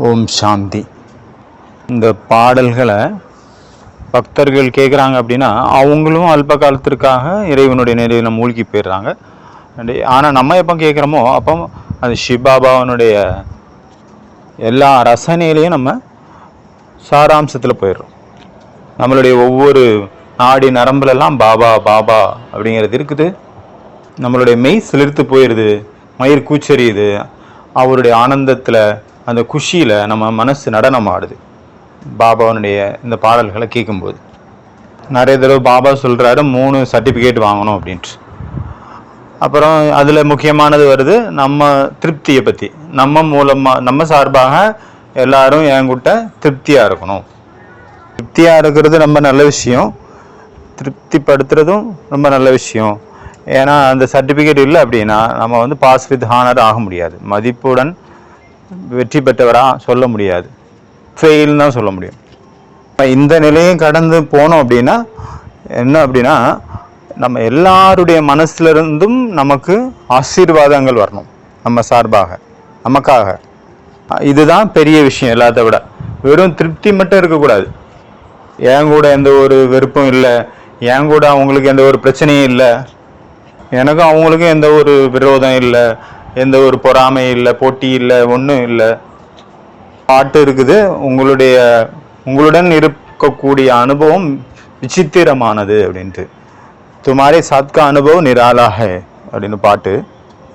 ஓம் சாந்தி. இந்த பாடல்களை பக்தர்கள் கேட்குறாங்க அப்படின்னா அவங்களும் அல்ப காலத்திற்காக இறைவனுடைய நிலையில் மூழ்கி போயிடுறாங்க. ஆனால் நம்ம எப்போ கேட்குறோமோ அப்போ அந்த சிவபாபாவனுடைய எல்லா ரசனையிலையும் நம்ம சாராம்சத்தில் போயிடுறோம். நம்மளுடைய ஒவ்வொரு நாடி நரம்புலெல்லாம் பாபா பாபா அப்படிங்கிறது இருக்குது. நம்மளுடைய மெய் சிலிர்த்து போயிடுது, மயிர் கூச்சரியுது. அவருடைய ஆனந்தத்தில், அந்த குஷியில் நம்ம மனசு நடனம் ஆடுது பாபாவனுடைய இந்த பாடல்களை கேட்கும்போது. நிறைய தடவை பாபா சொல்கிறாரு 3 சர்டிஃபிகேட் வாங்கணும் அப்படின்ட்டு. அப்புறம் அதில் முக்கியமானது வருது நம்ம திருப்தியை பற்றி. நம்ம சார்பாக எல்லாரும் என்கிட்ட திருப்தியாக இருக்கணும். திருப்தியாக இருக்கிறது ரொம்ப நல்ல விஷயம், திருப்திப்படுத்துறதும் ரொம்ப நல்ல விஷயம். ஏன்னா அந்த சர்டிஃபிகேட் இல்லை அப்படின்னா நம்ம பாஸ் வித் ஹானர் ஆக முடியாது, மதிப்புடன் வெற்றி பெற்றவராக சொல்ல முடியாது, ஃபெயில் தான் சொல்ல முடியும். இந்த நிலையும் கடந்து போனோம் அப்படின்னா என்ன அப்படின்னா நம்ம எல்லாருடைய மனசுலேருந்தும் நமக்கு ஆசீர்வாதங்கள் வரணும் நம்ம சார்பாக, நமக்காக. இதுதான் பெரிய விஷயம். எல்லாத்த விட வெறும் திருப்தி மட்டும் இருக்கக்கூடாது. என் கூட எந்த ஒரு வெறுப்பும் இல்லை, என் கூட அவங்களுக்கு எந்த ஒரு பிரச்சனையும் இல்லை, எனக்கும் அவங்களுக்கும் எந்த ஒரு விரோதம் இல்லை, எந்த ஒரு பொறாமை இல்லை, போட்டி இல்லை, ஒன்றும் இல்லை. பாட்டு இருக்குது, உங்களுடன் இருக்கக்கூடிய அனுபவம் விசித்திரமானது அப்படின்ட்டு. துமாரே சாத்கா அனுபவம் நிராலா ஹை அப்படின்னு பாட்டு.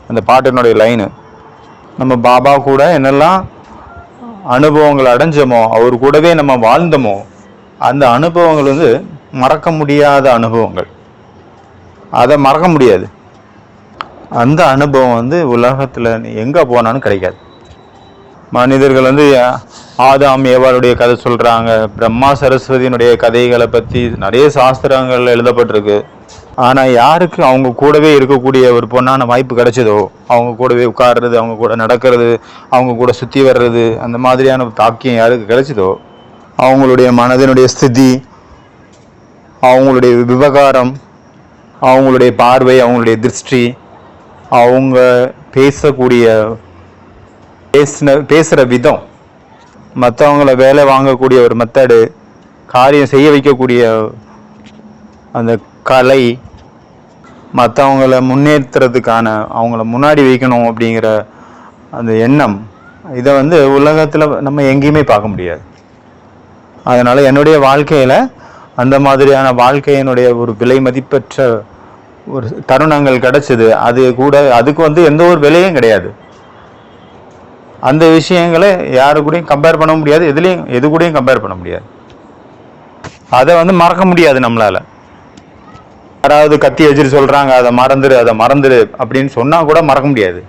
அந்த பாட்டினுடைய லைனு, நம்ம பாபா கூட என்னெல்லாம் அனுபவங்கள் அடைஞ்சோமோ, அவர் கூடவே நம்ம வாழ்ந்தோமோ, அந்த அனுபவங்கள் மறக்க முடியாத அனுபவங்கள். அதை மறக்க முடியாது. அந்த அனுபவம் உலகத்தில் எங்கே போனாலும் கிடைக்காது. மனிதர்கள் ஆதாம் ஏவாளுடைய கதை சொல்கிறாங்க, பிரம்மா சரஸ்வதியினுடைய கதைகளை பற்றி நிறைய சாஸ்திரங்கள் எழுதப்பட்டிருக்கு. ஆனால் யாருக்கு அவங்க கூடவே இருக்கக்கூடிய ஒரு பொண்ணான வாய்ப்பு கிடைச்சதோ, அவங்க கூடவே உட்கார்றது, அவங்க கூட நடக்கிறது, அவங்க கூட சுற்றி வர்றது, அந்த மாதிரியான தாக்கியம் யாருக்கு கிடைச்சதோ, அவங்களுடைய மனதினுடைய ஸ்திதி, அவங்களுடைய விவகாரம், அவங்களுடைய பார்வை, அவங்களுடைய திருஷ்டி, அவங்க பேசுகிற விதம், மற்றவங்கள வேலை வாங்கக்கூடிய ஒரு மெத்தடு, காரியம் செய்ய வைக்கக்கூடிய அந்த கலை, மற்றவங்கள முன்னேற்றுறதுக்கான, அவங்கள முன்னாடி வைக்கணும் அப்படிங்கிற அந்த எண்ணம், இதை உலகத்தில் நம்ம எங்கேயுமே பார்க்க முடியாது. அதனால் என்னுடைய வாழ்க்கையில் அந்த மாதிரியான வாழ்க்கையினுடைய ஒரு விலை மதிப்பற்ற ஒரு தருணங்கள் கிடைச்சது. அதுக்கு எந்த ஒரு விலையும் கிடையாது. அந்த விஷயங்களை யாரு கூடயும் கம்பேர் பண்ண முடியாது, எது கூடயும் கம்பேர் பண்ண முடியாது. அதை மறக்க முடியாது நம்மளால. யாராவது கத்தி வச்சுட்டு சொல்றாங்க அதை மறந்துரு அப்படின்னு சொன்னா கூட மறக்க முடியாது.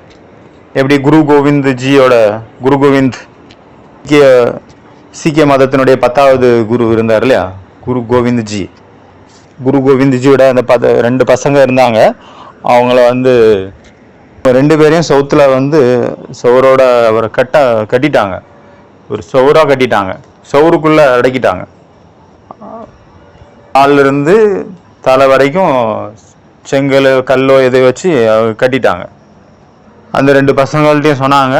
எப்படி குரு கோவிந்த் சீக்கிய மதத்தினுடைய 10வது குரு இருந்தார் இல்லையா, குரு கோவிந்த்ஜியோட அந்த 2 பசங்க இருந்தாங்க. அவங்கள 2 பேரையும் சவுரோட அவரை கட்டிட்டாங்க, ஒரு சவுராக கட்டிட்டாங்க, சவுருக்குள்ளே அடக்கிட்டாங்க. காலிலிருந்து தலை வரைக்கும் செங்கல் கல்லோ எதை வச்சு கட்டிட்டாங்க. அந்த 2 பசங்கள்ட்டையும் சொன்னாங்க,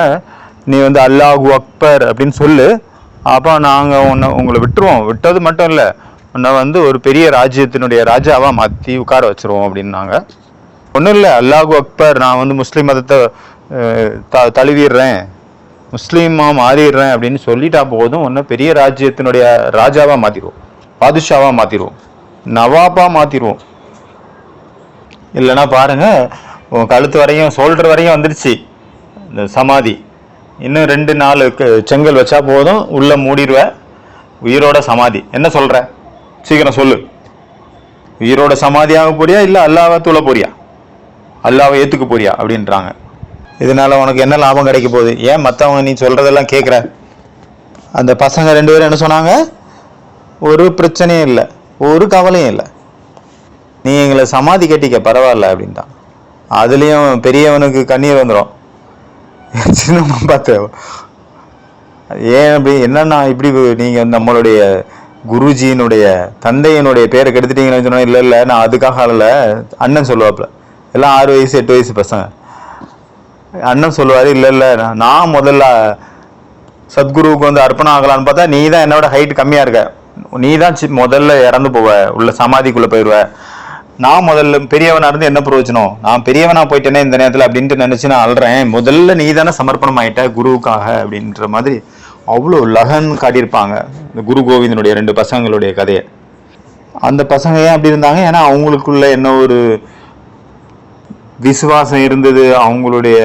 நீ அல்லாஹு அக்பர் அப்படின்னு சொல்லு, அப்போ நாங்கள் உங்களை விட்டுருவோம். விட்டது மட்டும் இல்லை, உன்னை ஒரு பெரிய ராஜ்யத்தினுடைய ராஜாவாக மாற்றி உட்கார வச்சுருவோம் அப்படின்னாங்க. ஒன்றும் இல்லை, அல்லாஹு அக்பர், நான் முஸ்லீம் மதத்தை தழுவிடுறேன், முஸ்லீமாக மாறிடுறேன் அப்படின்னு சொல்லிட்டா போதும், ஒன்று பெரிய ராஜ்யத்தினுடைய ராஜாவாக மாற்றிடுவோம், பாதுஷாவாக மாற்றிடுவோம், நவாப்பாக மாற்றிடுவோம். இல்லைன்னா பாருங்கள், உன் கழுத்து வரையும் ஷோல்டர் வரையும் வந்துடுச்சு இந்த சமாதி, இன்னும் 2-4 செங்கல் வச்சா போதும், உள்ளே மூடிடுவேன், உயிரோட சமாதி. என்ன சொல்கிற, சீக்கிரம் சொல்லு, உயிரோட சமாதியாக போறியா இல்லை அல்லாவை தூள போறியா, அல்லாவை ஏற்றுக்க போறியா அப்படின்றாங்க. இதனால உனக்கு என்ன லாபம் கிடைக்க போகுது, ஏன் மற்றவங்க நீ சொல்றதெல்லாம் கேட்குற? அந்த பசங்க 2 பேரும் என்ன சொன்னாங்க, ஒரு பிரச்சனையும் இல்லை, ஒரு கவலையும் இல்லை, நீ எங்களை சமாதி கட்டிக்க பரவாயில்ல அப்படின்ட்டான். அதுலேயும் பெரியவனுக்கு கண்ணீர் வந்துடும், சின்னம்மா பார்த்து. ஏன் அப்படி, என்னன்னா இப்படி நீங்கள் நம்மளுடைய குருஜியினுடைய தந்தையினுடைய பேரை கெடுத்துட்டீங்கன்னு சொன்னா, இல்லை நான் அதுக்காக ஆளல, அண்ணன் சொல்லுவாப்புல, எல்லாம் 6 வயசு 8 வயசு பசங்க. அண்ணன் சொல்லுவார், இல்லை நான் முதல்ல சத்குருவுக்கு வந்து அர்ப்பணம் ஆகலான்னு பார்த்தா நீ தான் என்னோட ஹைட் கம்மியாக இருக்க, நீ தான் முதல்ல இறந்து போவ, உள்ள சமாதிக்குள்ளே போயிடுவ, நான் முதல்ல பெரியவனா இருந்து என்ன பிரயோஜனம், நான் பெரியவனா போயிட்டேனே இந்த நேரத்தில் அப்படின்ட்டு நினச்சி நான் அழுறேன், முதல்ல நீ தானே சமர்ப்பணம் ஆயிட்ட குருவுக்காக அப்படின்ற மாதிரி அவ்வளோ லகன் காட்டியிருப்பாங்க இந்த குரு கோவிந்தனுடைய 2 பசங்களுடைய கதையை. அந்த பசங்க ஏன் அப்படி இருந்தாங்க, ஏன்னா அவங்களுக்குள்ள என்ன ஒரு விசுவாசம் இருந்தது, அவங்களுடைய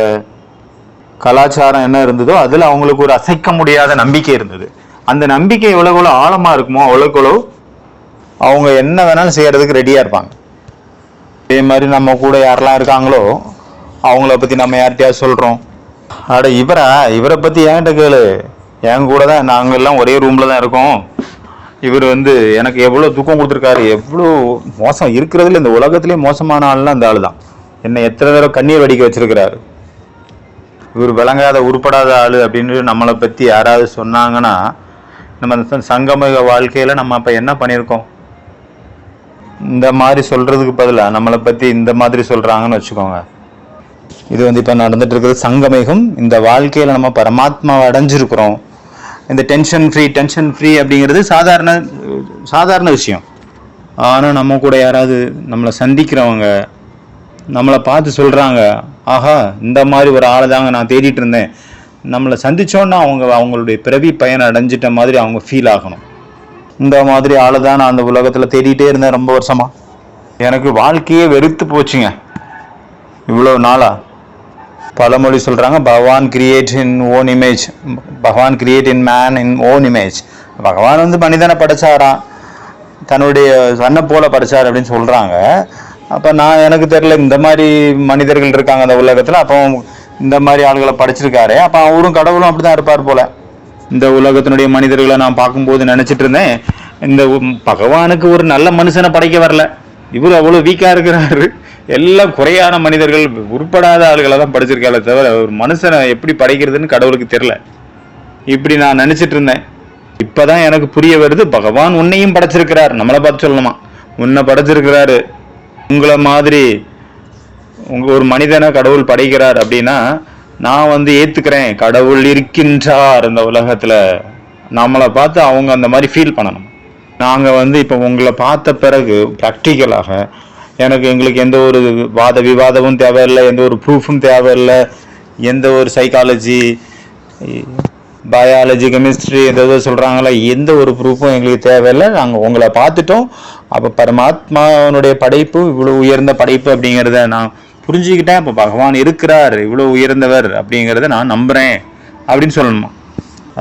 கலாச்சாரம் என்ன இருந்ததோ அதில் அவங்களுக்கு ஒரு அசைக்க முடியாத நம்பிக்கை இருந்தது. அந்த நம்பிக்கை எவ்வளோ ஆழமாக இருக்குமோ அவ்வளோக்கு அவங்க என்ன வேணாலும் செய்யறதுக்கு ரெடியாக இருப்பாங்க. அதே மாதிரி நம்ம கூட யாரெல்லாம் இருக்காங்களோ அவங்கள பற்றி நம்ம யார்கிட்டயாவது சொல்கிறோம், அட இவரை பற்றி என்கிட்ட கேளு, என் கூட தான் நாங்கள் எல்லாம் ஒரே ரூமில் தான் இருக்கோம், இவர் வந்து எனக்கு எவ்வளோ துக்கம் கொடுத்துருக்காரு, எவ்வளோ மோசம் இருக்கிறதுல இந்த உலகத்திலே மோசமான ஆள்னா அந்த ஆள் தான், என்னை எத்தனை தடவை கண்ணீர் வடிக்க வச்சிருக்கிறாரு, இவர் விளங்காத உருப்படாத ஆள் அப்படின்னு நம்மளை பற்றி யாராவது சொன்னாங்கன்னா நம்ம சங்கமக வாழ்க்கையில் நம்ம அப்போ என்ன பண்ணியிருக்கோம், இந்த மாதிரி சொல்கிறதுக்கு பதிலாக நம்மளை பற்றி இந்த மாதிரி சொல்கிறாங்கன்னு வச்சுக்கோங்க. இது வந்து இப்போ நடந்துட்டு இருக்கிறது சங்கமேகம். இந்த வாழ்க்கையில் நம்ம பரமாத்மாவை அடைஞ்சிருக்கிறோம். இந்த டென்ஷன் ஃப்ரீ அப்படிங்கிறது சாதாரண விஷயம். ஆனால் நம்ம கூட யாராவது நம்மளை சந்திக்கிறவங்க நம்மளை பார்த்து சொல்கிறாங்க, ஆஹா இந்த மாதிரி ஒரு ஆளை தாங்க நான் தேடிட்டு இருந்தேன், நம்மளை சந்தித்தோன்னா அவங்களுடைய பிறவி பயனை அடைஞ்சிட்ட மாதிரி அவங்க ஃபீல் ஆகணும். இந்த மாதிரி ஆளை தான் நான் அந்த உலகத்தில் தேடிட்டே இருந்தேன் ரொம்ப வருஷமா, எனக்கு வாழ்க்கையே வெறுத்து போச்சுங்க இவ்வளோ நாளா. பழமொழி சொல்கிறாங்க, பகவான் கிரியேட் இன் ஓன் இமேஜ், பகவான் create in man in own image. பகவான் வந்து மனிதனை படைச்சாராம், தன்னுடைய சன்னை போல படைச்சார் அப்படின்னு சொல்கிறாங்க. அப்போ எனக்கு தெரியல இந்த மாதிரி மனிதர்கள் இருக்காங்க அந்த உலகத்தில், அப்போ இந்த மாதிரி ஆளுகளை படைச்சிருக்காரு, அப்போ அவரும் கடவுளும் அப்படி தான் இருப்பார் போல. இந்த உலகத்தினுடைய மனிதர்களை நான் பார்க்கும்போது நினச்சிட்டு இருந்தேன், இந்த பகவானுக்கு ஒரு நல்ல மனுஷனை படைக்க வரல, இவர் அவ்வளோ வீக்காக இருக்கிறாரு, எல்லாம் குறையான மனிதர்கள் உருப்படாத ஆளுகளை தான் படைச்சிருக்காளே தவிர ஒரு மனுஷனை எப்படி படைக்கிறதுன்னு கடவுளுக்கு தெரில, இப்படி நான் நினச்சிட்டு இருந்தேன். இப்போதான் எனக்கு புரிய வருது, பகவான் உன்னையும் படைச்சிருக்கிறார், நம்மளை பார்த்து சொல்லணுமா, உன்னை படைச்சிருக்கிறாரு, உங்களை மாதிரி ஒரு மனிதனை கடவுள் படைக்கிறார் அப்படின்னா நான் வந்து ஏற்றுக்கிறேன், கடவுள் இருக்கின்றார் இந்த உலகத்தில், நம்மளை பார்த்து அவங்க அந்த மாதிரி ஃபீல் பண்ணணும். நாங்கள் வந்து இப்போ உங்களை பார்த்த பிறகு ப்ராக்டிக்கலாக எங்களுக்கு எந்த ஒரு வாத விவாதமும் தேவையில்லை, எந்த ஒரு ப்ரூஃபும் தேவையில்லை, எந்த ஒரு சைக்காலஜி பயாலஜி கெமிஸ்ட்ரி எதாவது சொல்கிறாங்களா, எந்த ஒரு ப்ரூஃபும் எங்களுக்கு தேவையில்லை, நாங்கள் உங்களை பார்த்துட்டோம். அப்போ பரமாத்மாவனுடைய படைப்பு இவ்வளோ உயர்ந்த படைப்பு அப்படிங்கிறத நான் புரிஞ்சுக்கிட்டேன், இப்போ பகவான் இருக்கிறார், இவ்வளோ உயர்ந்தவர் அப்படிங்கிறத நான் நம்புகிறேன் அப்படின்னு சொல்லணுமா.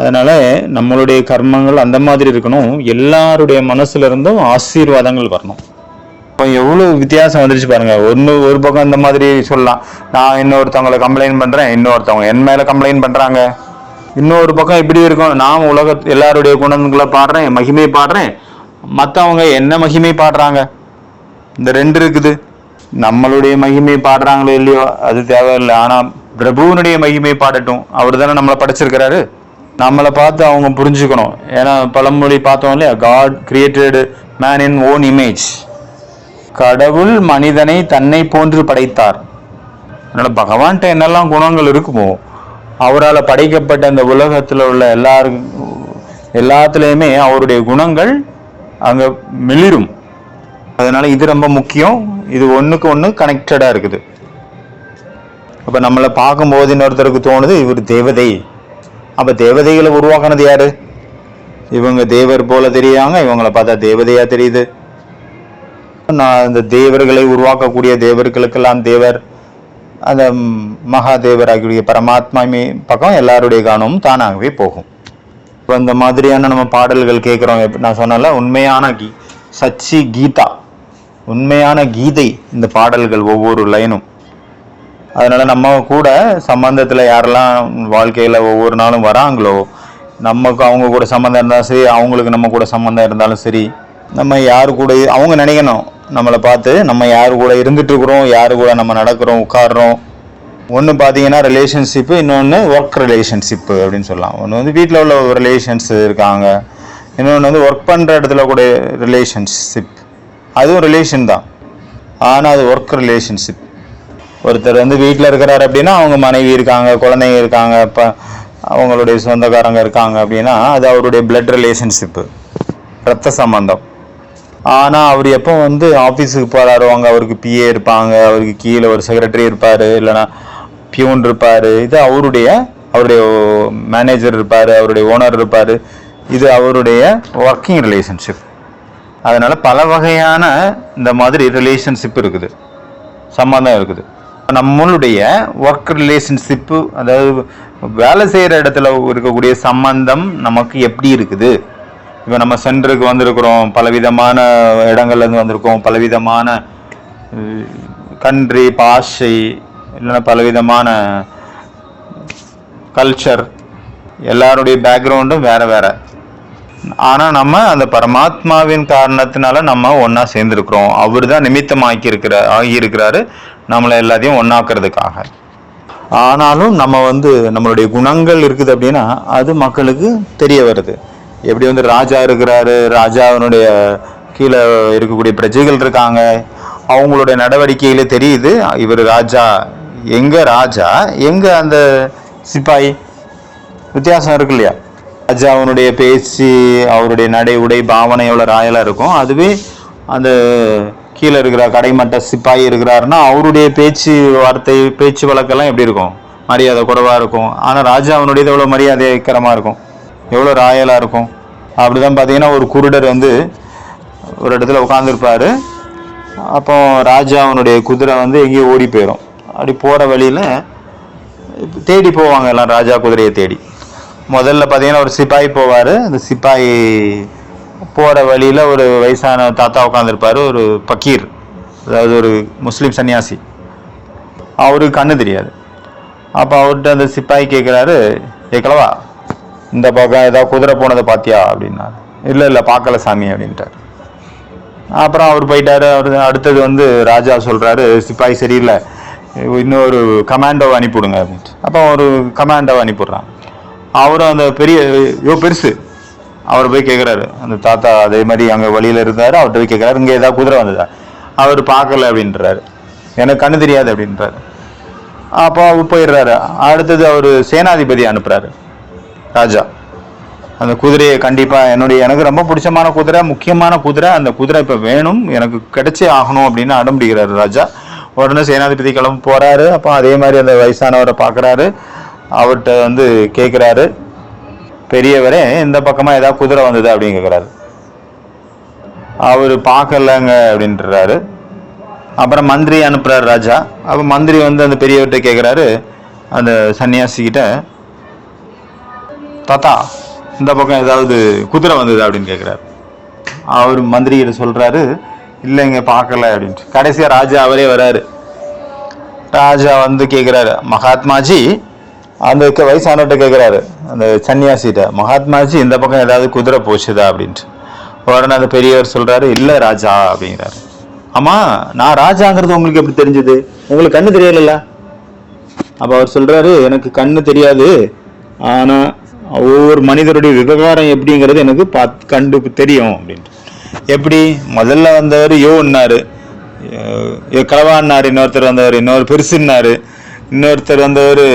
அதனால் நம்மளுடைய கர்மங்கள் அந்த மாதிரி இருக்கணும், எல்லாருடைய மனசுல இருந்தும் ஆசீர்வாதங்கள் வரணும். இப்போ எவ்வளோ வித்தியாசம் வந்துருச்சு பாருங்கள். ஒரு பக்கம் இந்த மாதிரி சொல்லலாம், நான் இன்னொருத்தவங்களை கம்ப்ளைண்ட் பண்ணுறேன், இன்னொருத்தவங்க என் மேலே கம்ப்ளைண்ட் பண்ணுறாங்க. இன்னொரு பக்கம் இப்படி இருக்கும், நான் எல்லாருடைய குணங்களை பாடுறேன், மகிமை பாடுறேன், மற்றவங்க என்ன மகிமை பாடுறாங்க. இந்த 2 இருக்குது. நம்மளுடைய மகிமை பாடுறாங்களோ இல்லையோ அது தேவையில்லை, ஆனால் பிரபுவனுடைய மகிமை பாடட்டும், அவர் தானே நம்மளை படைச்சிருக்கிறாரு, நம்மளை பார்த்து அவங்க புரிஞ்சுக்கணும். ஏன்னா பழமொழி பார்த்தோம் இல்லையா, God created man in own image, கடவுள் மனிதனை தன்னை போன்று படைத்தார். அதனால பகவான்கிட்ட என்னெல்லாம் குணங்கள் இருக்குமோ அவரால் படைக்கப்பட்ட இந்த உலகத்தில் உள்ள எல்லாத்துலேயுமே அவருடைய குணங்கள் அங்கே மிளிரும். அதனால இது ரொம்ப முக்கியம், இது ஒன்றுக்கு ஒன்று கனெக்டடாக இருக்குது. அப்போ நம்மளை பார்க்கும்போது இன்னொருத்தருக்கு தோணுது இவர் தேவதை, அப்போ தேவதைகளை உருவாக்குனது யாரு, இவங்க தேவர் போல தெரியாங்க, இவங்களை பார்த்தா தேவதையா தெரியுது. நான் இந்த தேவர்களை உருவாக்கக்கூடிய தேவர்களுக்கெல்லாம் தேவர், அந்த மகாதேவராகிய பரமாத்மா பக்கம் எல்லாருடைய கவனமும் தானாகவே போகும். இப்போ இந்த மாதிரியான நம்ம பாடல்கள் கேட்குறோம். நான் சொன்னால உண்மையான சச்சி கீதா, உண்மையான கீதை இந்த பாடல்கள் ஒவ்வொரு லைனும். அதனால நம்ம கூட சம்பந்தத்தில் யாரெல்லாம் வாழ்க்கையில் ஒவ்வொரு நாளும் வராங்களோ, நமக்கு அவங்க கூட சம்மந்தம் இருந்தாலும் சரி, அவங்களுக்கு நம்ம கூட சம்மந்தம் இருந்தாலும் சரி, நம்ம யாரு கூட அவங்க நினைக்கணும், நம்மளை பார்த்து நம்ம யாரு கூட இருந்துட்டு இருக்கிறோம், யாரு கூட நம்ம நடக்கிறோம் உட்காடுறோம். ஒன்று பார்த்தீங்கன்னா ரிலேஷன்ஷிப்பு, இன்னொன்று ஒர்க் ரிலேஷன்ஷிப்பு அப்படின்னு சொல்லலாம். ஒன்று வந்து வீட்டில் உள்ள ரிலேஷன்ஸ் இருக்காங்க, இன்னொன்று வந்து ஒர்க் பண்ணுற இடத்துல கூட ரிலேஷன்ஷிப், அதுவும் ரிலேஷன் தான், ஆனால் அது ஒர்க் ரிலேஷன்ஷிப். ஒருத்தர் வந்து வீட்டில் இருக்கிறார் அப்படின்னா அவங்க மனைவி இருக்காங்க, குழந்தைங்க இருக்காங்க, இப்போ அவங்களுடைய சொந்தக்காரங்க இருக்காங்க அப்படின்னா அது அவருடைய பிளட் ரிலேஷன்ஷிப்பு, ரத்த சம்பந்தம். ஆனால் அவர் எப்போ வந்து ஆஃபீஸுக்கு போகிறாரோ அங்கே அவருக்கு பிஏ இருப்பாங்க, அவருக்கு கீழே ஒரு செக்ரட்டரி இருப்பார், இல்லைனா பியூன் இருப்பார், இது அவருடைய மேனேஜர் இருப்பார், அவருடைய ஓனர் இருப்பார், இது அவருடைய ஒர்க்கிங் ரிலேஷன்ஷிப். அதனால் பல வகையான இந்த மாதிரி ரிலேஷன்ஷிப் இருக்குது, சம்பந்தம் இருக்குது. நம்மளுடைய ஒர்க் ரிலேஷன்ஷிப்பு, அதாவது வேலை செய்கிற இடத்துல இருக்கக்கூடிய சம்பந்தம் நமக்கு எப்படி இருக்குது? இப்போ நம்ம சென்டருக்கு வந்திருக்கிறோம், பலவிதமான இடங்கள்லேருந்து வந்திருக்கோம், பலவிதமான கண்ட்ரி, பாஷை, இல்லைன்னா பலவிதமான கல்ச்சர், எல்லாருடைய பேக்ரவுண்டும் வேறு வேறு. ஆனால் நம்ம அந்த பரமாத்மாவின் காரணத்தினால நம்ம ஒன்றா சேர்ந்துருக்குறோம். அவர் தான் ஆகியிருக்கிறாரு நம்மளை எல்லாத்தையும் ஒன்றாக்குறதுக்காக. ஆனாலும் நம்ம வந்து நம்மளுடைய குணங்கள் இருக்குது அப்படின்னா அது மக்களுக்கு தெரிய வருது. எப்படி வந்து ராஜா இருக்கிறாரு, ராஜாவினுடைய கீழே இருக்கக்கூடிய பிரஜைகள் இருக்காங்க, அவங்களுடைய நடவடிக்கையில தெரியுது இவர் ராஜா. ராஜா எங்க அந்த சிப்பாய், வித்தியாசம் இருக்கு இல்லையா? ராஜாவினுடைய பேச்சு, அவருடைய நடை, உடை, பாவனை எவ்வளோ ராயலாக இருக்கும். அதுவே அந்த கீழே இருக்கிற கடைமட்ட சிப்பாய் இருக்கிறாருன்னா அவருடைய பேச்சு வழக்கெல்லாம் எப்படி இருக்கும்? மரியாதை குறைவாக இருக்கும். ஆனால் ராஜாவினுடையது எவ்வளோ மரியாதைகரமாக இருக்கும், எவ்வளோ ராயலாக இருக்கும். அப்படிதான் பார்த்தீங்கன்னா ஒரு குருடர் வந்து ஒரு இடத்துல உட்காந்துருப்பாரு. அப்போ ராஜாவினுடைய குதிரை வந்து எங்கேயோ ஓடி போயிடும். அப்படி போகிற வழியில் தேடி போவாங்க எல்லாம், ராஜா குதிரையை தேடி. முதல்ல பார்த்தீங்கன்னா ஒரு சிப்பாய் போவார். அந்த சிப்பாய் போகிற வழியில் ஒரு வயசான தாத்தா உட்காந்துருப்பார், ஒரு பக்கீர், அதாவது ஒரு முஸ்லீம் சன்னியாசி. அவருக்கு கண்ணு தெரியாது. அப்போ அவர்கிட்ட அந்த சிப்பாய் கேட்குறாரு, கேட்கலவா, இந்த பக்கம் ஏதாவது குதிரை போனதை பார்த்தியா அப்படின்னாரு. இல்லை பார்க்கல சாமி அப்படின்ட்டார். அப்புறம் அவர் போயிட்டாரு. அடுத்தது வந்து ராஜா சொல்கிறாரு, சிப்பாய் சரியில்லை, இன்னொரு கமாண்டோவை அனுப்பிவிடுங்க அப்படின்ட்டு. அப்போ ஒரு கமாண்டோவை அனுப்பிவிட்றான். அவரும் அந்த பெருசு அவர் போய் கேட்குறாரு. அந்த தாத்தா அதே மாதிரி அங்கே வழியில் இருந்தார், அவர்கிட்ட போய் கேட்குறாரு, இங்கே ஏதாவது குதிரை வந்ததா? அவர் பார்க்கல அப்படின்றாரு, எனக்கு கண்ணு தெரியாது அப்படின்றாரு. அப்போ அவர் போயிடுறாரு. அடுத்தது அவர் சேனாதிபதி அனுப்புகிறாரு ராஜா. அந்த குதிரையை கண்டிப்பாக எனக்கு ரொம்ப பிடிச்சமான குதிரை, முக்கியமான குதிரை, அந்த குதிரை இப்போ வேணும், எனக்கு கிடைச்சே ஆகணும் அப்படின்னு அடம்பிடிக்கிறாரு ராஜா. உடனே சேனாதிபதி கிளம்பி போகிறாரு. அப்போ அதே மாதிரி அந்த வயசானவரை பார்க்குறாரு. அவர்கிட்ட வந்து கேட்குறாரு, பெரியவரே இந்த பக்கமாக ஏதாவது குதிரை வந்தது அப்படின்னு கேட்குறாரு. அவர் பார்க்கலங்க அப்படின்றாரு. அப்புறம் மந்திரி அனுப்புகிறார் ராஜா. அப்போ மந்திரி வந்து அந்த பெரியவர்கிட்ட கேட்குறாரு, அந்த சன்னியாசிக்கிட்ட, தாத்தா இந்த பக்கம் ஏதாவது குதிரை வந்தது அப்படின்னு கேட்குறாரு. அவர் மந்திரிகிட்ட சொல்கிறாரு, இல்லைங்க பார்க்கல அப்படின்ட்டு. கடைசியாக ராஜா அவரே வராரு. ராஜா வந்து கேட்குறாரு, மகாத்மாஜி, அந்த வயசானவர்கிட்ட கேட்குறாரு, அந்த சன்னியாசிகிட்ட, மகாத்மாஜி இந்த பக்கம் ஏதாவது குதிரை போச்சுதா அப்படின்ட்டு. உடனே அந்த பெரியவர் சொல்கிறாரு, இல்லை ராஜா அப்படிங்கிறாரு. ஆமாம், நான் ராஜாங்கிறது உங்களுக்கு எப்படி தெரிஞ்சது? உங்களுக்கு கண்ணு தெரியல. அப்போ அவர் சொல்கிறாரு, எனக்கு கண்ணு தெரியாது, ஆனால் ஒவ்வொரு மனிதருடைய விவகாரம் எப்படிங்கிறது எனக்கு கண்டு தெரியும் அப்படின்ட்டு. எப்படி? முதல்ல வந்தவர் யோன்னாரு, கிழவான்னாரு, இன்னொருத்தர் வந்தவர் இன்னொரு பெருசுன்னாரு, இன்னொருத்தர் வந்தவர்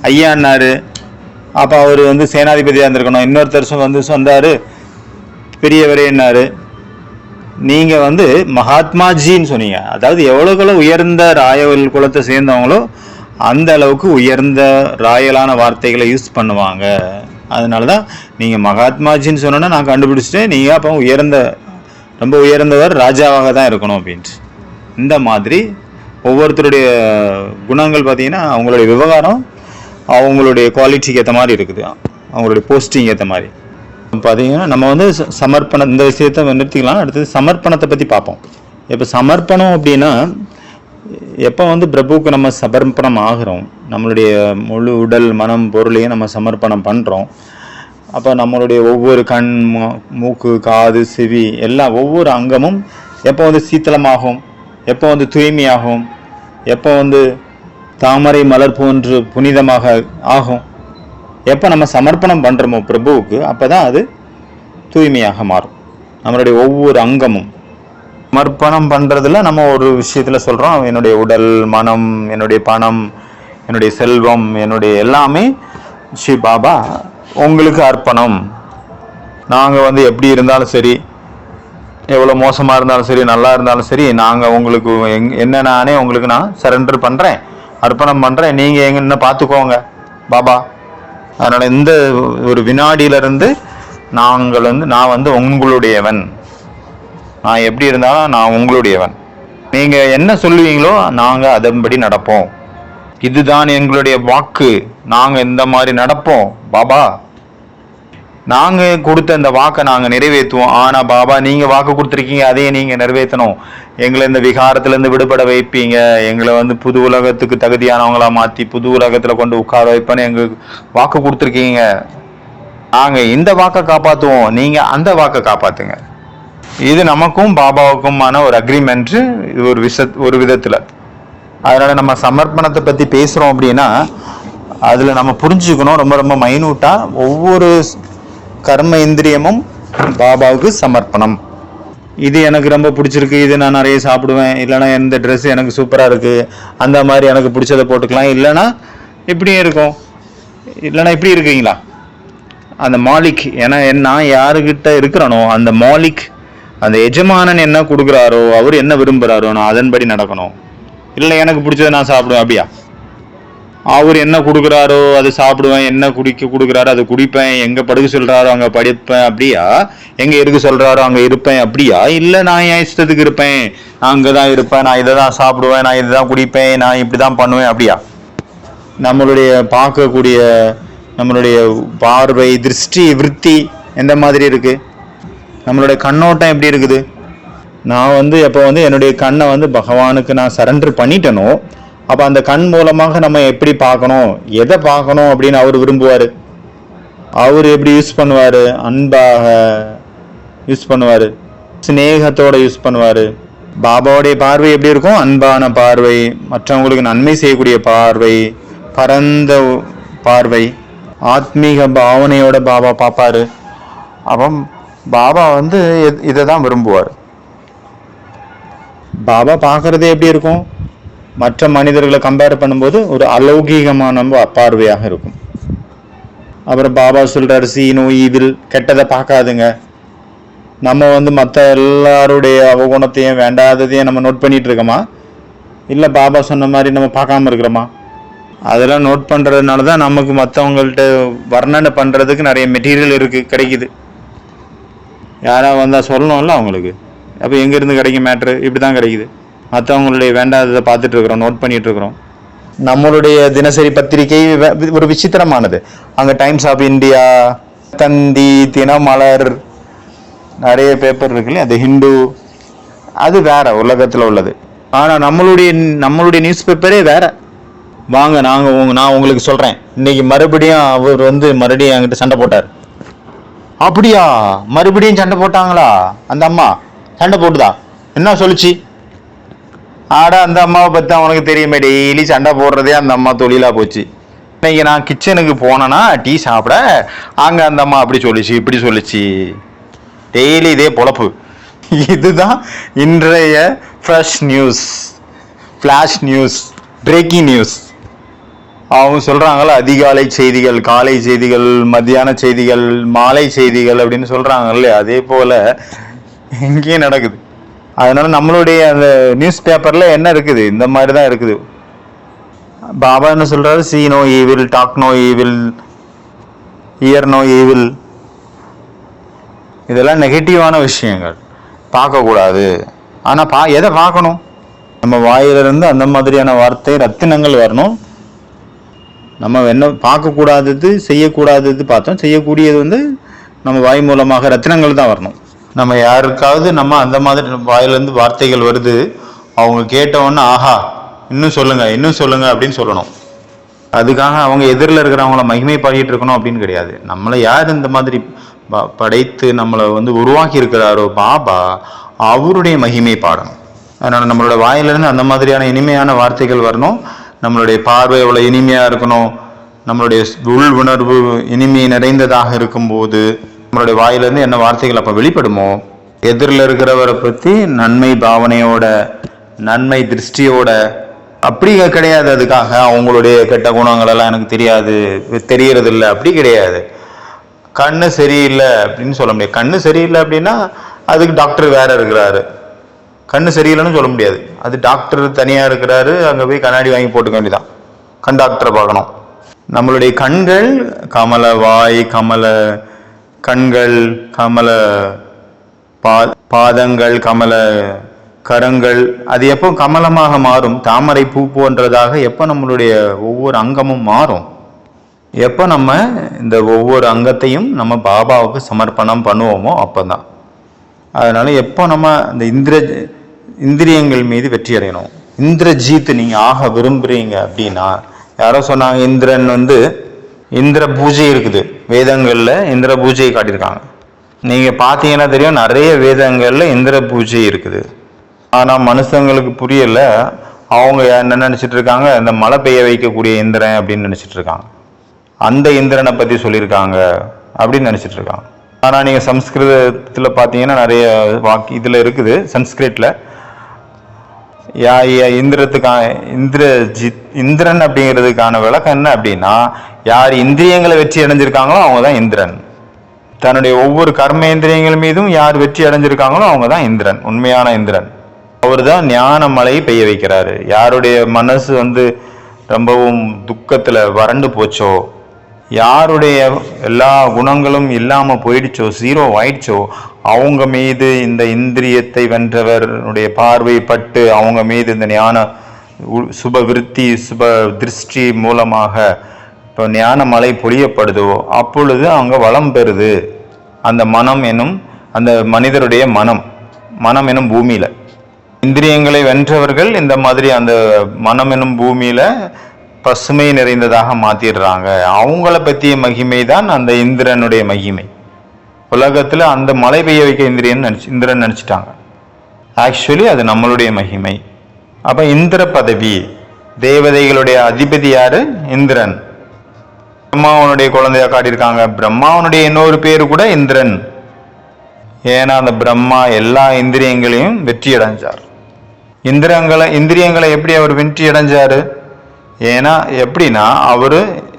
ஐயான்னாரு. அப்போ அவர் வந்து சேனாதிபதியாக இருந்திருக்கணும். இன்னொருத்தர் வந்து சொன்னார் பெரியவரேன்னாரு. நீங்கள் வந்து மகாத்மாஜின்னு சொன்னீங்க. அதாவது எவ்வளோக்களோ உயர்ந்த ராயல் குலத்தை சேர்ந்தவங்களோ அந்த அளவுக்கு உயர்ந்த ராயலான வார்த்தைகளை யூஸ் பண்ணுவாங்க. அதனால தான் நீங்கள் மகாத்மாஜின்னு சொன்னோன்னா நான் கண்டுபிடிச்சிட்டேன், நீங்கள் அப்போ ரொம்ப உயர்ந்தவர் ராஜாவாக தான் இருக்கணும் அப்படின்ட்டு. இந்த மாதிரி ஒவ்வொருத்தருடைய குணங்கள் பார்த்தீங்கன்னா அவங்களுடைய விவகாரம் அவங்களுடைய குவாலிட்டிக்கு ஏற்ற மாதிரி இருக்குது, அவங்களுடைய போஸ்டிங் ஏற்ற மாதிரி பார்த்தீங்கன்னா. நம்ம வந்து சமர்ப்பணம், இந்த விஷயத்தை நிறுத்திக்கலாம். அடுத்தது சமர்ப்பணத்தை பற்றி பார்ப்போம். இப்போ சமர்ப்பணம் அப்படின்னா, எப்போ வந்து பிரபுவுக்கு நம்ம சமர்ப்பணம் ஆகிறோம், நம்மளுடைய முழு உடல், மனம், பொருளையும் நம்ம சமர்ப்பணம் பண்ணுறோம். அப்போ நம்மளுடைய ஒவ்வொரு கண், மூக்கு, காது, செவி எல்லாம் ஒவ்வொரு அங்கமும் எப்போ வந்து சீத்தளமாகும், எப்போ வந்து தூய்மையாகும், எப்போ வந்து தாமரை மலர் போன்று புனிதமாக ஆகும், எப்போ நம்ம சமர்ப்பணம் பண்ணுறோமோ பிரபுவுக்கு, அப்போ தான் அது தூய்மையாக மாறும். நம்மளுடைய ஒவ்வொரு அங்கமும் சமர்ப்பணம் பண்ணுறதுல நம்ம ஒரு விஷயத்தில் சொல்கிறோம், என்னுடைய உடல், மனம், என்னுடைய பணம், என்னுடைய செல்வம், என்னுடைய எல்லாமே ஸ்ரீ பாபா உங்களுக்கு அர்ப்பணம். நாங்கள் வந்து எப்படி இருந்தாலும் சரி, எவ்வளோ மோசமாக இருந்தாலும் சரி, நல்லா இருந்தாலும் சரி, நாங்கள் உங்களுக்கு என்ன நானே உங்களுக்கு நான் சரண்டர் பண்ணுறேன், அர்ப்பணம் பண்ணுறேன். நீங்கள் என்ன பார்த்துக்கோங்க பாபா. அதனால் இந்த ஒரு வினாடியிலிருந்து நான் வந்து உங்களுடையவன். நான் எப்படி இருந்தாலும் நான் உங்களுடையவன். நீங்கள் என்ன சொல்லுவீங்களோ நாங்கள் அதன்படி நடப்போம். இதுதான் எங்களுடைய வாக்கு. நாங்கள் இந்த மாதிரி நடப்போம் பாபா. நாங்கள் கொடுத்த இந்த வாக்கை நாங்கள் நிறைவேற்றுவோம். ஆனால் பாபா, நீங்கள் வாக்கு கொடுத்துருக்கீங்க, அதையே நீங்கள் நிறைவேற்றணும். எங்களை இந்த விகாரத்துலேருந்து விடுபட வைப்பீங்க. எங்களை வந்து புது உலகத்துக்கு தகுதியானவங்களா மாற்றி புது உலகத்தில் கொண்டு உட்கார வைப்பேன்னு எங்களுக்கு வாக்கு கொடுத்துருக்கீங்க. நாங்கள் இந்த வாக்கை காப்பாற்றுவோம், நீங்கள் அந்த வாக்கை காப்பாற்றுங்க. இது நமக்கும் பாபாவுக்குமான ஒரு அக்ரிமெண்ட்டு. இது ஒரு விதத்தில். அதனால் நம்ம சமர்ப்பணத்தை பற்றி பேசுகிறோம் அப்படின்னா அதில் நம்ம புரிஞ்சுக்கணும், ரொம்ப ரொம்ப மைனூட்டாக ஒவ்வொரு கர்ம இந்திரியமும் பாபாவுக்கு சமர்ப்பணம். இது எனக்கு ரொம்ப பிடிச்சிருக்கு, இது நான் நிறைய சாப்பிடுவேன், இல்லைனா இந்த ட்ரெஸ் எனக்கு சூப்பராக இருக்குது, அந்த மாதிரி எனக்கு பிடிச்சதை போட்டுக்கலாம், இல்லைனா இப்படியே இருக்கும், இல்லைனா இப்படி இருக்கீங்களா. அந்த மாலிக், ஏன்னா நான் யாருக்கிட்ட இருக்கிறனோ அந்த மாலிக், அந்த எஜமானன் என்ன கொடுக்குறாரோ, அவர் என்ன விரும்புகிறாரோ நான் அதன்படி நடக்கணும். இல்லை எனக்கு பிடிச்சதை நான் சாப்பிடுவேன் அப்படியா, அவர் என்ன கொடுக்குறாரோ அதை சாப்பிடுவேன், என்ன கொடுக்குறாரோ அதை குடிப்பேன், எங்கே படுக்க சொல்கிறாரோ அங்கே படிப்பேன் அப்படியா, எங்கே இருக்க சொல்கிறாரோ அங்கே இருப்பேன் அப்படியா, இல்லை நான் என் இஷ்டத்துக்கு இருப்பேன், நான் அங்கே தான் இருப்பேன், நான் இதை தான் சாப்பிடுவேன், நான் இதை தான் குடிப்பேன், நான் இப்படி தான் பண்ணுவேன் அப்படியா. நம்மளுடைய பார்க்கக்கூடிய நம்மளுடைய பார்வை, திருஷ்டி, விருத்தி எந்த மாதிரி இருக்குது, நம்மளுடைய கண்ணோட்டம் எப்படி இருக்குது. நான் வந்து எப்போ வந்து என்னுடைய கண்ணை வந்து பகவானுக்கு நான் சரண்டர் பண்ணிட்டேனோ, அப்போ அந்த கண் மூலமாக நம்ம எப்படி பார்க்கணும், எதை பார்க்கணும் அப்படின்னு அவர் விரும்புவார். அவர் எப்படி யூஸ் பண்ணுவார், அன்பாக யூஸ் பண்ணுவார், சிநேகத்தோடு யூஸ் பண்ணுவார். பாபாவுடைய பார்வை எப்படி இருக்கும், அன்பான பார்வை, மற்றவங்களுக்கு நன்மை செய்யக்கூடிய பார்வை, பரந்த பார்வை, ஆத்மீக பாவனையோட பாபா பார்ப்பார். அப்போ பாபா வந்து இதை தான் விரும்புவார். பாபா பார்க்குறதே எப்படி இருக்கும், மற்ற மனிதர்களை கம்பேர் பண்ணும்போது ஒரு அலௌகீகமான பார்வையாக இருக்கும். அப்புறம் பாபா சொல்கிறார், சீனோ ஈவில், கெட்டதை பார்க்காதுங்க. நம்ம வந்து மற்ற எல்லாருடைய அவகுணத்தையும் வேண்டாததையும் நம்ம நோட் பண்ணிகிட்டு இருக்கோமா, இல்லை பாபா சொன்ன மாதிரி நம்ம பார்க்காம இருக்கிறோமா? அதெல்லாம் நோட் பண்ணுறதுனால தான் நமக்கு மற்றவங்கள்ட்ட வர்ணனை பண்ணுறதுக்கு நிறைய மெட்டீரியல் கிடைக்குது. யாராவது வந்தால் சொல்லணும்ல அவங்களுக்கு. அப்போ எங்கேருந்து கிடைக்கும் மேட்ரு, இப்படி தான் கிடைக்குது. மற்றவங்களுடைய வேண்டாததை பார்த்துட்டு இருக்கிறோம், நோட் பண்ணிட்டு இருக்கிறோம். நம்மளுடைய தினசரி பத்திரிகை ஒரு விசித்திரமானது. அங்கே டைம்ஸ் ஆஃப் இந்தியா, தந்தி, தினமலர், நிறைய பேப்பர் இருக்குல்ல, அது ஹிந்து, அது வேற உலகத்தில் உள்ளது. ஆனால் நம்மளுடைய நியூஸ் பேப்பரே வேற. வாங்க நான் உங்களுக்கு சொல்கிறேன், இன்னைக்கு மறுபடியும் அவர் வந்து மறுபடியும் என்கிட்ட சண்டை போட்டார். அப்படியா, மறுபடியும் சண்டை போட்டாங்களா? அந்த அம்மா சண்டை போட்டுதா? என்ன சொல்லிச்சு? ஆடா, அந்த அம்மாவை பற்றி அவனுக்கு தெரியுமே, டெய்லி சண்டை போடுறதே அந்த அம்மா தொழிலாக போச்சு. இன்னைக்கு நான் கிச்சனுக்கு போனேன்னா டீ சாப்பிட, அங்கே அந்த அம்மா அப்படி சொல்லிச்சு, இப்படி சொல்லிச்சு, டெய்லி இதே பொழப்பு. இதுதான் இன்றைய fresh news, flash news, breaking news. அவங்க சொல்கிறாங்கள, அதிகாலை செய்திகள், காலை செய்திகள், மத்தியான செய்திகள், மாலை செய்திகள் அப்படின்னு சொல்கிறாங்க இல்லையா, அதே போல் எங்கேயும் நடக்குது. அதனால நம்மளுடைய அந்த நியூஸ் பேப்பரில் என்ன இருக்குது, இந்த மாதிரி தான் இருக்குது. பாபா என்ன சொல்கிறாரு, see no evil, talk no evil, hear no evil. இதெல்லாம் நெகட்டிவான விஷயங்கள், பார்க்கக்கூடாது. ஆனால் எதை பார்க்கணும், நம்ம வாயிலிருந்து அந்த மாதிரியான வார்த்தை ரத்தினங்கள் வரணும். நம்ம என்ன பார்க்கக்கூடாதது, செய்யக்கூடாதது பார்த்தோம், செய்யக்கூடியது வந்து நம்ம வாய் மூலமாக ரத்தினங்கள் தான் வரணும். நம்ம யாருக்காவது நம்ம அந்த மாதிரி வாயிலிருந்து வார்த்தைகள் வருது, அவங்க கேட்டவொன்னே ஆஹா இன்னும் சொல்லுங்க அப்படின்னு சொல்லணும். அதுக்காக அவங்க எதிரில் இருக்கிறவங்கள மகிமை பாடிட்டு இருக்கணும் அப்படின்னு கிடையாது. நம்மளை யார் இந்த மாதிரி படைத்து நம்மளை வந்து உருவாக்கி இருக்கிறாரோ பாபா, அவருடைய மகிமை பாடணும். அதனால் நம்மளோட வாயிலிருந்து அந்த மாதிரியான இனிமையான வார்த்தைகள் வரணும். நம்மளுடைய பார்வை எவ்வளோ இனிமையாக இருக்கணும், நம்மளுடைய உள் உணர்வு இனிமை நிறைந்ததாக இருக்கும்போது நம்மளுடைய வாயிலிருந்து என்ன வார்த்தைகள் அப்போ வெளிப்படுமோ, எதிரில் இருக்கிறவரை பற்றி நன்மை பாவனையோட, நன்மை திருஷ்டியோட அப்படி கிடையாது. அதுக்காக அவங்களுடைய கெட்ட குணங்கள் எல்லாம் எனக்கு தெரியாது, தெரியறது இல்லை, அப்படி கிடையாது. கண்ணு சரியில்லை அப்படின்னு சொல்ல முடியாது. கண்ணு சரியில்லை அப்படின்னா அதுக்கு டாக்டர் வேற இருக்கிறாரு. கண்ணு சரியில்லைன்னு சொல்ல முடியாது. அது டாக்டர் தனியா இருக்கிறாரு, அங்க போய் கண்ணாடி வாங்கி போட்டுக்க வேண்டியதான். கண் டாக்டரை பார்க்கணும். நம்மளுடைய கண்கள் கமல வாய், கமல கண்கள், கமல பாதங்கள், கமல கரங்கள், அது எப்போ கமலமாக மாறும், தாமரை பூ போன்றதாக எப்போ நம்மளுடைய ஒவ்வொரு அங்கமும் மாறும், எப்போ நம்ம இந்த ஒவ்வொரு அங்கத்தையும் நம்ம பாபாவுக்கு சமர்ப்பணம் பண்ணுவோமோ அப்போதான். அதனால எப்போ நம்ம இந்த இந்திரியங்கள் மீது வெற்றி அடையணும். இந்திரஜீத் நீங்க ஆக விரும்புறீங்க அப்படின்னா, யாரோ சொன்னாங்க இந்திரன் இந்திர பூஜை இருக்குது, வேதங்கள்ல இந்திர பூஜையை காட்டியிருக்காங்க. நீங்க பாத்தீங்கன்னா தெரியும், நிறைய வேதங்கள்ல இந்திர பூஜை இருக்குது. ஆனா மனுஷங்களுக்கு புரியல. அவங்க என்ன நினைச்சிட்டு இருக்காங்க, இந்த மழை பெய்ய வைக்கக்கூடிய இந்திரன் அப்படின்னு நினைச்சிட்டு இருக்காங்க. அந்த இந்திரனை பத்தி சொல்லியிருக்காங்க அப்படின்னு நினைச்சிட்டு இருக்காங்க. ஆனா நீங்க சம்ஸ்கிருதத்துல பாத்தீங்கன்னா நிறைய இதுல இருக்குது. சன்ஸ்கிரிட்ல இந்திரன் அப்படிங்கிறதுக்கான விளக்கம் என்ன அப்படின்னா, யார் இந்திரியங்களை வெற்றி அடைஞ்சிருக்காங்களோ அவங்க தான் இந்திரன். தன்னுடைய ஒவ்வொரு கர்மேந்திரியங்கள் மீதும் யார் வெற்றி அடைஞ்சிருக்காங்களோ அவங்க தான் இந்திரன், உண்மையான இந்திரன். அவர் தான் ஞான மழை பெய்ய வைக்கிறாரு. யாருடைய மனசு ரொம்பவும் துக்கத்துல வறண்டு போச்சோ, யாருடைய எல்லா குணங்களும் இல்லாம போயிடுச்சோ, ஜீரோ ஆயிடுச்சோ, அவங்க மீது இந்த இந்திரியத்தை வென்றவருடைய பார்வை பட்டு அவங்க மீது இந்த ஞான சுப விருத்தி சுப திருஷ்டி மூலமாக இப்போ ஞான மழை பொழியப்படுதோ, அப்பொழுது அவங்க வளம் பெறுது. அந்த மனம் எனும் அந்த மனிதருடைய மனம் எனும் பூமியில இந்திரியங்களை வென்றவர்கள் இந்த மாதிரி அந்த மனம் எனும் பூமியில பசுமை நிறைந்ததாக மாத்திடுறாங்க. அவங்கள பற்றிய மகிமை தான் அந்த இந்திரனுடைய மகிமை. உலகத்துல அந்த மழை பெய்ய வைக்க இந்திரன் நினைச்சிட்டாங்க. ஆக்சுவலி அது நம்மளுடைய மகிமை. அப்ப இந்திர பதவி, தேவதைகளுடைய அதிபதி யாரு? இந்திரன். பிரம்மாவனுடைய குழந்தையா காட்டியிருக்காங்க. பிரம்மாவனுடைய இன்னொரு பேரு கூட இந்திரன். ஏன்னா அந்த பிரம்மா எல்லா இந்திரியங்களையும் வெற்றி அடைஞ்சார். இந்திரியங்களை எப்படி அவர் வெற்றி அடைஞ்சாரு? ஏன்னா எப்படின்னா அவரு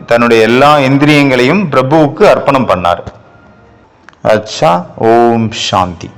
தன்னுடைய எல்லா இந்திரியங்களையும் பிரபுவுக்கு அர்ப்பணம் பண்ணார். अच्छा, ओम शांति।